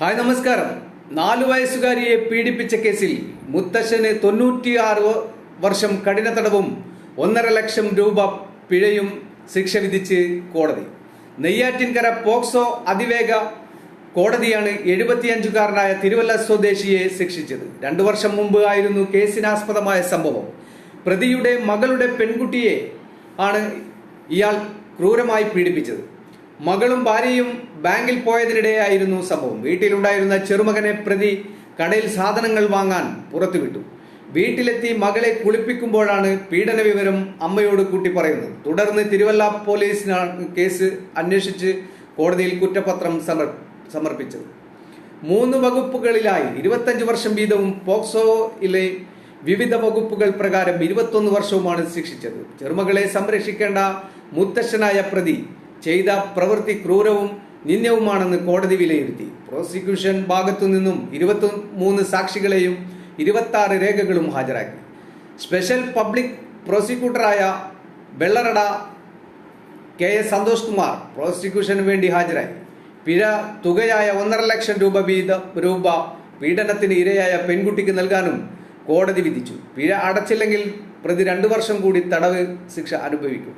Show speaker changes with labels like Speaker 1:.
Speaker 1: Hi നമസ്കാരം. 4 വയസ്സുകാരിയെ പീഡിപ്പിച്ച കേസിൽ മുത്തശ്ശന് 96 വർഷം കഠിന തടവും 1.5 ലക്ഷം രൂപ പിഴയും ശിക്ഷ വിധിച്ച് കോടതി. നെയ്യാറ്റിൻകര പോക്സോ അതിവേഗ കോടതിയാണ് 75-കാരനായ തിരുവല്ല സ്വദേശിയെ ശിക്ഷിച്ചത്. 2 വർഷം മുമ്പ് ആയിരുന്നു കേസിനാസ്പദമായ സംഭവം. പ്രതിയുടെ മകളുടെ പെൺകുട്ടിയെ ആണ് ഇയാൾ ക്രൂരമായി പീഡിപ്പിച്ചത്. മകളും ഭാര്യയും ബാങ്കിൽ പോയതിനിടെയായിരുന്നു സംഭവം. വീട്ടിലുണ്ടായിരുന്ന ചെറുമകനെ പ്രതി കടയിൽ സാധനങ്ങൾ വാങ്ങാൻ പുറത്തുവിട്ടു. വീട്ടിലെത്തി മകളെ കുളിപ്പിക്കുമ്പോഴാണ് പീഡന വിവരം അമ്മയോട് കൂട്ടി പറയുന്നത്. തുടർന്ന് തിരുവല്ല പോലീസിനാണ് കേസ് അന്വേഷിച്ച് കോടതിയിൽ കുറ്റപത്രം സമർപ്പിച്ചത്. 3 വകുപ്പുകളിലായി 25 വർഷം വീതവും പോക്സോയിലെ വിവിധ വകുപ്പുകൾ പ്രകാരം 21 വർഷവുമാണ് ശിക്ഷിച്ചത്. ചെറുമകളെ സംരക്ഷിക്കേണ്ട മുത്തശ്ശനായ പ്രതി ചെയ്ത പ്രവൃത്തി ക്രൂരവും നിന്ദ്യവുമാണെന്ന് കോടതി വിലയിരുത്തി. പ്രോസിക്യൂഷൻ ഭാഗത്തു നിന്നും 23 സാക്ഷികളെയും 26 രേഖകളും ഹാജരാക്കി. സ്പെഷ്യൽ പബ്ലിക് പ്രോസിക്യൂട്ടറായ വെള്ളറട KS സന്തോഷ് കുമാർ പ്രോസിക്യൂഷന് വേണ്ടി ഹാജരായി. പിഴ തുകയായ 1.5 ലക്ഷം രൂപ പീഡനത്തിന് ഇരയായ പെൺകുട്ടിക്ക് നൽകാനും കോടതി വിധിച്ചു. പിഴ അടച്ചില്ലെങ്കിൽ പ്രതി 2 വർഷം കൂടി തടവ് ശിക്ഷ അനുഭവിക്കും.